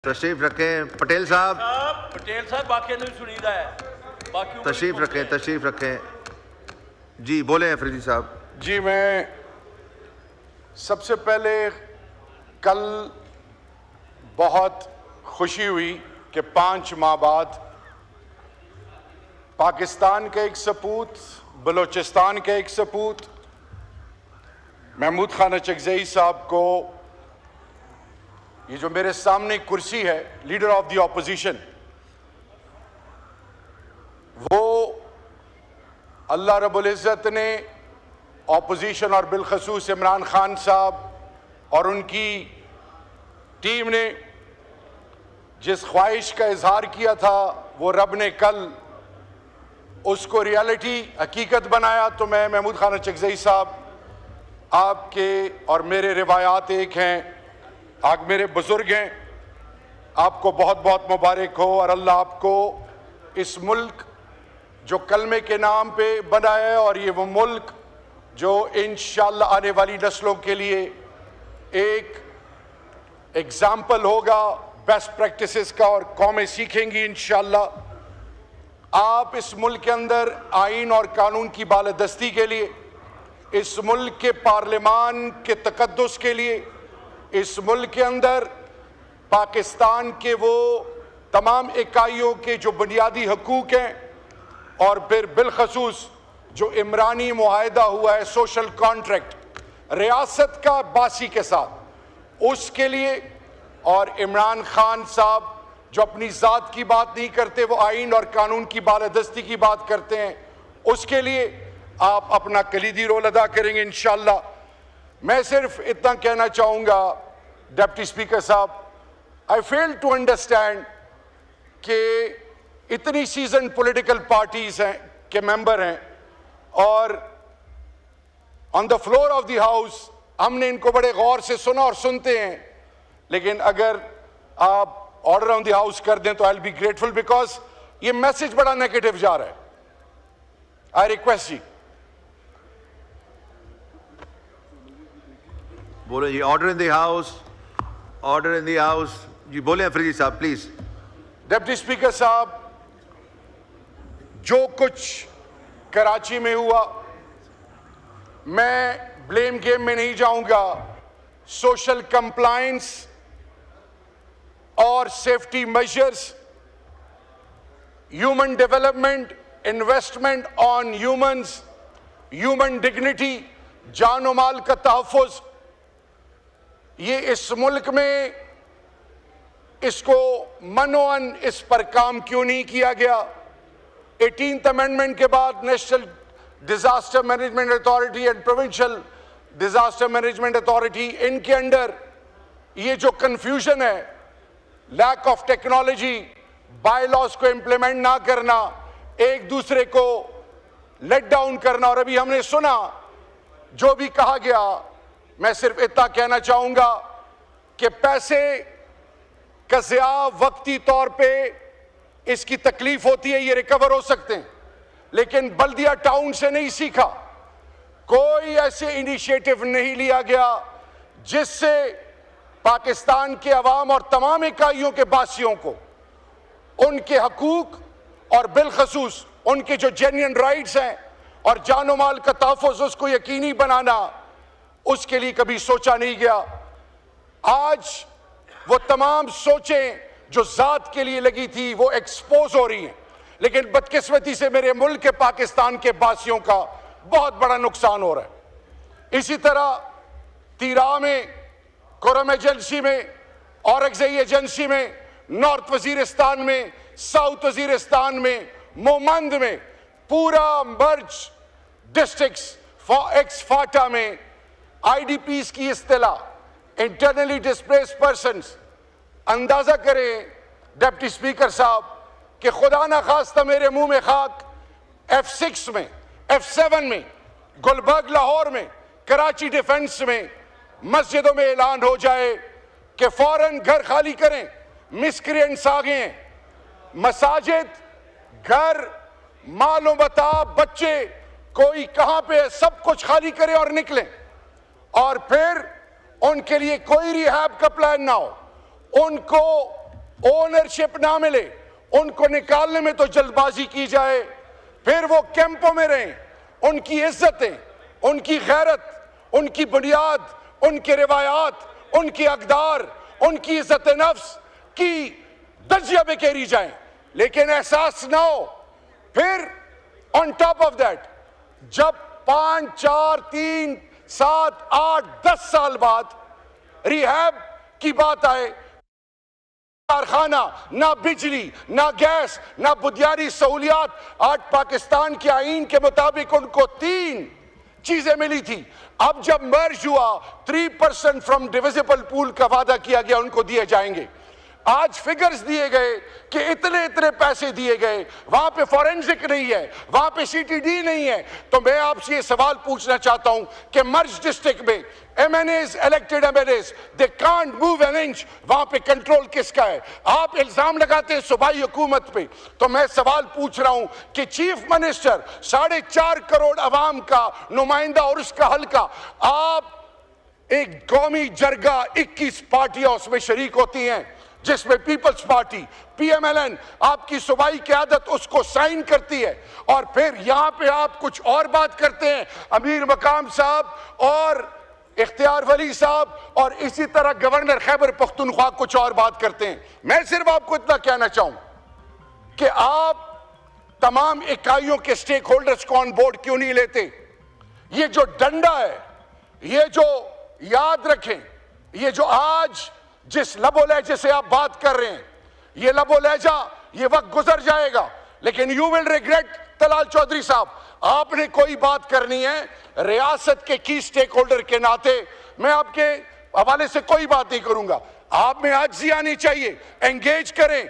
तशरीफ रखें पटेल साहब। पटेल साहब बाकी नहीं सुनीदा है, बाकी तशरीफ रखें जी, बोले अफरीदी साहब। जी, मैं सबसे पहले कल बहुत खुशी हुई कि 5 माह बाद पाकिस्तान के एक सपूत, बलोचिस्तान के एक सपूत महमूद खान चकजई साहब को, ये जो मेरे सामने कुर्सी है लीडर ऑफ द ऑपोजिशन, वो अल्लाह रब्बुल इज़्ज़त ने ऑपोजिशन और बिलखसूस इमरान खान साहब और उनकी टीम ने जिस ख्वाहिश का इजहार किया था, वो रब ने कल उसको रियलिटी हकीकत बनाया। तो मैं महमूद खान चकजई साहब, आपके और मेरे रिवायात एक हैं, आप मेरे बुजुर्ग हैं, आपको बहुत बहुत मुबारक हो और अल्लाह आपको इस मुल्क जो कलमे के नाम पे बना है और ये वो मुल्क जो इंशाअल्लाह आने वाली नस्लों के लिए एक एग्जाम्पल होगा बेस्ट प्रैक्टिसेस का और कौमें सीखेंगी इंशाअल्लाह। आप इस मुल्क के अंदर आइन और कानून की बालादस्ती के लिए, इस मुल्क के पार्लिमान के तकद्दुस के लिए, इस मुल्क के अंदर पाकिस्तान के वो तमाम इकाइयों के जो बुनियादी हकूक़ हैं और फिर बिलखसूस जो इमरानी मुआहदा हुआ है, सोशल कॉन्ट्रैक्ट रियासत का बासी के साथ, उसके लिए, और इमरान खान साहब जो अपनी ज़ात की बात नहीं करते, वो आइन और कानून की बालादस्ती की बात करते हैं, उसके लिए आप अपना कलीदी रोल अदा करेंगे इंशाअल्लाह। मैं सिर्फ इतना कहना चाहूँगा डिप्टी स्पीकर साहब, आई फेल टू अंडरस्टैंड कि इतनी सीजन पॉलिटिकल पार्टीज हैं के मेंबर हैं और on the floor of the house हमने इनको बड़े गौर से सुना और सुनते हैं, लेकिन अगर आप ऑर्डर ऑन द हाउस कर दें तो I will be grateful, because ये मैसेज बड़ा नेगेटिव जा रहा है। I request ji. बोले जी, order in the house, order in the house जी। बोले अफरीदी साहब प्लीज। डिप्टी स्पीकर साहब, जो कुछ कराची में हुआ, मैं ब्लेम गेम में नहीं जाऊंगा। सोशल कंप्लायंस और safety measures, human development, investment on humans, human dignity, जान और माल का तहफ़्फ़ुज़, ये इस मुल्क में इसको मनोअन इस पर काम क्यों नहीं किया गया? 18th अमेंडमेंट के बाद national disaster management authority and provincial disaster management authority, इनके अंडर ये जो कंफ्यूजन है, लैक ऑफ टेक्नोलॉजी, बायलॉज को इंप्लीमेंट ना करना, एक दूसरे को लेट डाउन करना, और अभी हमने सुना जो भी कहा गया, मैं सिर्फ इतना कहना चाहूंगा कि पैसे का ज़िया वक्ती तौर पे इसकी तकलीफ होती है, ये रिकवर हो सकते हैं, लेकिन बल्दिया टाउन से नहीं सीखा, कोई ऐसे इनिशिएटिव नहीं लिया गया जिससे पाकिस्तान के अवाम और तमाम इकाइयों के बासियों को उनके हकूक और बिलखसूस उनके जो जेन्युइन राइट्स हैं और जानो माल का तहफ़्फ़ुज़, उसको यकीनी बनाना, उसके लिए कभी सोचा नहीं गया। आज वो तमाम सोचें जो ज़ात के लिए लगी थी वो एक्सपोज हो रही हैं, लेकिन बदकिस्मती से मेरे मुल्क के पाकिस्तान के बासियों का बहुत बड़ा नुकसान हो रहा है। इसी तरह तीरा में, कुरम एजेंसी में, औरंगज़ई एजेंसी में, नॉर्थ वजीरिस्तान में, साउथ वजीरिस्तान में, मोमंद में, पूरा मर्ज डिस्ट्रिक्ट्स, एक्स फाटा में IDPs की इस्तिलाह इंटरनली डिस्प्लेस्ड पर्सन्स, अंदाजा करें डिप्टी स्पीकर साहब कि खुदा ना खास्ता मेरे मुंह में खाक, F6 में, F7 में, गुलबर्ग लाहौर में, कराची डिफेंस में, मस्जिदों में ऐलान हो जाए कि फौरन घर खाली करें, मिसक्रिएंट्स आ गए हैं, मसाजिद, घर, मालो बता, बच्चे, कोई कहां पे है, सब कुछ खाली करें और निकलें, और फिर उनके लिए कोई रिहैब का प्लान ना हो, उनको ओनरशिप ना मिले, उनको निकालने में तो जल्दबाजी की जाए, फिर वो कैंपों में रहें, उनकी इज्जतें, उनकी गैरत, उनकी बुनियाद, उनके रिवायात, उनकी अकदार, उनकी इज्जत नफ्स की दजिया बिखेरी जाए, लेकिन एहसास ना हो। फिर ऑन टॉप ऑफ दैट जब 5, 4, 3, 7, 8, 10 साल बाद रिहैब की बात आए, कारखाना, ना बिजली, ना गैस, ना बुनियादी सहूलियात। आज पाकिस्तान के आईन के मुताबिक उनको 3 चीजें मिली थी। अब जब मर्ज हुआ 3% फ्रॉम डिविजिबल पूल का वादा किया गया उनको दिए जाएंगे। आज फिगर्स दिए गए कि इतने इतने पैसे दिए गए, वहां पे फॉरेंसिक नहीं है, वहां पे सीटीडी नहीं है। तो मैं आपसे ये सवाल पूछना चाहता हूं कि मर्ज डिस्ट्रिक्ट में MNAs, elected MNAs, they can't move an inch, वहां पे कंट्रोल किसका है? आप इल्जाम लगाते हैं सूबाई हुकूमत पे। तो मैं सवाल पूछ रहा हूं कि चीफ मिनिस्टर 4.5 करोड़ अवाम का नुमाइंदा और उसका हल्का, आप एक कौमी जरगा 21 पार्टियां उसमें शरीक होती हैं, जिसमें पीपल्स पार्टी PMLN आपकी सूबाई क़यादत उसको साइन करती है, और फिर यहां पे आप कुछ और बात करते हैं। अमीर मकाम साहब और इख्तियार वली साहब और इसी तरह गवर्नर खैबर पख्तूनख्वा कुछ और बात करते हैं। मैं सिर्फ आपको इतना कहना चाहूं कि आप तमाम इकाइयों के स्टेक होल्डर्स को ऑन बोर्ड क्यों नहीं लेते? ये जो डंडा है, ये जो, याद रखें, ये जो आज जिस लबो लहजे से आप बात कर रहे हैं, ये लबो लहजा, ये वक्त गुजर जाएगा, लेकिन you will regret. Talal Chaudhry साहब, आपने कोई बात करनी है रियासत के की स्टेक होल्डर के नाते, मैं आपके हवाले से कोई बात नहीं करूंगा। आप में आजिज़ी आनी चाहिए, एंगेज करें,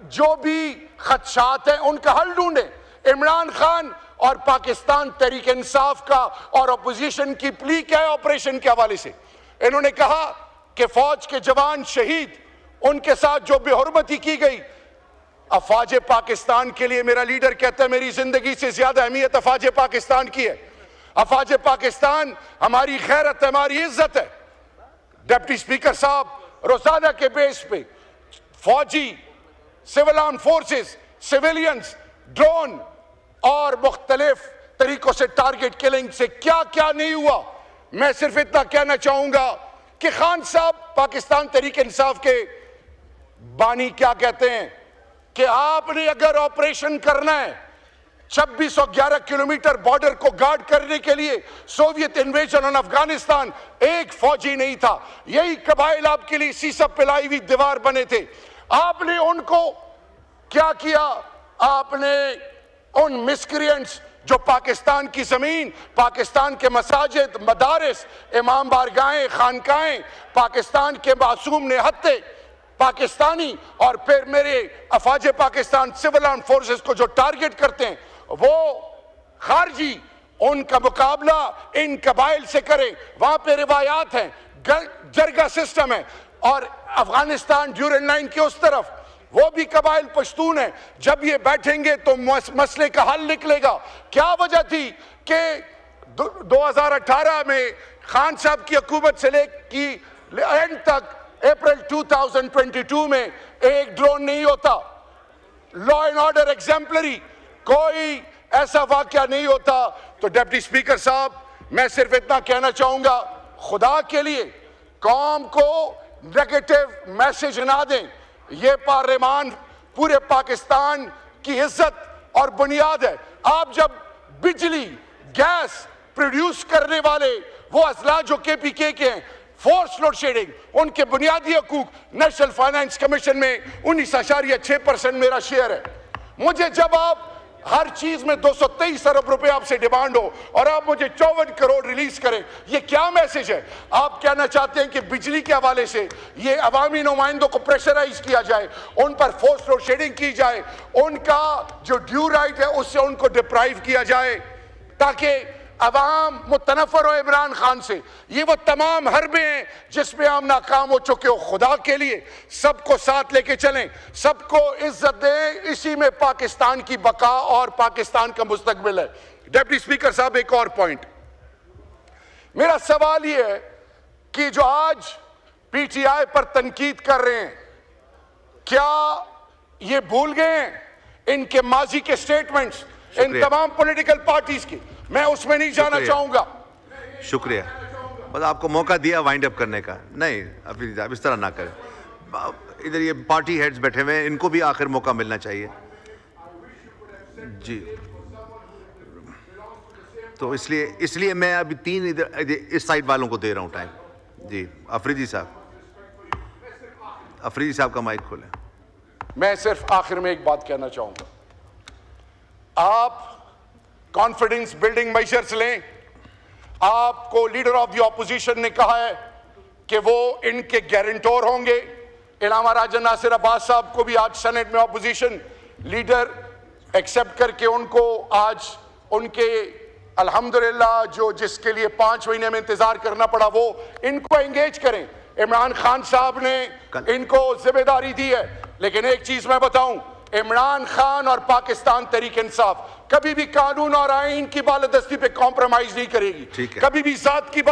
जो भी खदशात हैं उनका हल ढूंढें। इमरान खान और पाकिस्तान तहरीक इंसाफ का और अपोजिशन की प्ली क्या है ऑपरेशन के हवाले से? इन्होंने कहा कि फौज के जवान शहीद, उनके साथ जो बेहुरमती की गई, अफवाज पाकिस्तान के लिए मेरा लीडर कहता है मेरी जिंदगी से ज्यादा अहमियत अफवाज पाकिस्तान की है। अफवाज पाकिस्तान हमारी खैरत है, हमारी इज्जत है। डिप्टी स्पीकर साहब, रोजाना के बेस पे फौजी, civil arm forces, civilians, drone और मुख्तलिफ तरीकों से टारगेट किलिंग से क्या क्या नहीं हुआ। मैं सिर्फ इतना कहना चाहूंगा कि खान साहब, पाकिस्तान तहरीक इंसाफ के बानी, क्या कहते हैं कि आपने अगर ऑपरेशन करना है 2611 किलोमीटर बॉर्डर को गार्ड करने के लिए, सोवियत इन्वेजन ऑन अफगानिस्तान, एक फौजी नहीं था। यही कबाइल आपके लिए सीसप पिलाई हुई दीवार बने थे। आपने उनको क्या किया? आपने उन मिसक्रिएंट्स जो पाकिस्तान की जमीन, पाकिस्तान के मसाजिद, मदारिस, इमाम बारगाहें, खानकाहें, पाकिस्तान के मासूम निहत्ते पाकिस्तानी और फिर मेरे अफवाज पाकिस्तान सिविल आर्म फोर्सेस को जो टारगेट करते हैं, वो खारजी, उनका मुकाबला इन कबाइल से करें। वहां पे रिवायात हैं, जरगा सिस्टम है, और अफगानिस्तान ड्यूरल लाइन के उस तरफ वो भी कबाइल पश्तून है। जब ये बैठेंगे तो मसले का हल निकलेगा। क्या वजह थी कि 2018 में खान साहब की हुकूमत से लेकर एंड तक अप्रैल 2022 में एक ड्रोन नहीं होता, लॉ एंड ऑर्डर एग्जाम्पलरी, कोई ऐसा वाकया नहीं होता। तो डिप्टी स्पीकर साहब, मैं सिर्फ इतना कहना चाहूंगा, खुदा के लिए कौम को नेगेटिव मैसेज ना दें। ये पार्लियामान पूरे पाकिस्तान की इज्जत और बुनियाद है। आप जब बिजली, गैस प्रोड्यूस करने वाले वो असला जो KPK के हैं, फोर्स लोड शेडिंग, उनके बुनियादी हकूक, नेशनल फाइनेंस कमीशन में 19.6% मेरा शेयर है। मुझे जब आप हर चीज में 223 अरब रुपए आपसे डिमांड हो और आप मुझे 54 करोड़ रिलीज करें, ये क्या मैसेज है? आप कहना चाहते हैं कि बिजली के हवाले से ये अवामी नुमाइंदों को प्रेशराइज किया जाए, उन पर फोर्स लोड शेडिंग की जाए, उनका जो ड्यू राइट है उससे उनको डिप्राइव किया जाए, ताकि अवाम मुतनफर हो इमरान खान से। ये वो तमाम हरबे हैं जिसमें हम नाकाम हो चुके हो। खुदा के लिए सबको साथ लेके चलें, सबको इज्जत दें, इसी में पाकिस्तान की बका और पाकिस्तान का मुस्तकबिल है। डिप्टी स्पीकर साहब, एक और पॉइंट, मेरा सवाल ये है कि जो आज PTI पर तनकीद कर रहे हैं, क्या ये भूल गए हैं इनके माजी के स्टेटमेंट्स इन शुक्रिया। तमाम पॉलिटिकल पार्टीज की? मैं उसमें नहीं जाना शुक्रिया। चाहूंगा। शुक्रिया, बस आपको मौका दिया वाइंड अप करने का। नहीं अभी आप इस तरह ना करें, इधर ये पार्टी हेड्स बैठे हुए हैं, इनको भी आखिर मौका मिलना चाहिए जी। तो इसलिए मैं अभी 3 इधर इस साइड वालों को दे रहा हूं टाइम जी। अफरीदी साहब का माइक खोलें। मैं सिर्फ आखिर में एक बात कहना चाहूंगा, आप कॉन्फिडेंस बिल्डिंग मेजर्स लें। आपको लीडर ऑफ द ऑपोजिशन ने कहा है कि वो इनके गारंटर होंगे। इलामा राजा नासिर अब्बास साहब को भी आज सेनेट में ऑपोजिशन लीडर एक्सेप्ट करके उनको आज उनके अल्हम्दुलिल्लाह जो जिसके लिए 5 महीने में इंतजार करना पड़ा वो इनको एंगेज करें। इमरान खान साहब ने इनको जिम्मेदारी दी है, लेकिन एक चीज मैं बताऊं, इमरान खान और पाकिस्तान तहरीक इंसाफ कभी भी कानून और आईन की बालादस्ती पे कॉम्प्रोमाइज नहीं करेगी, ठीक है। कभी भी जात की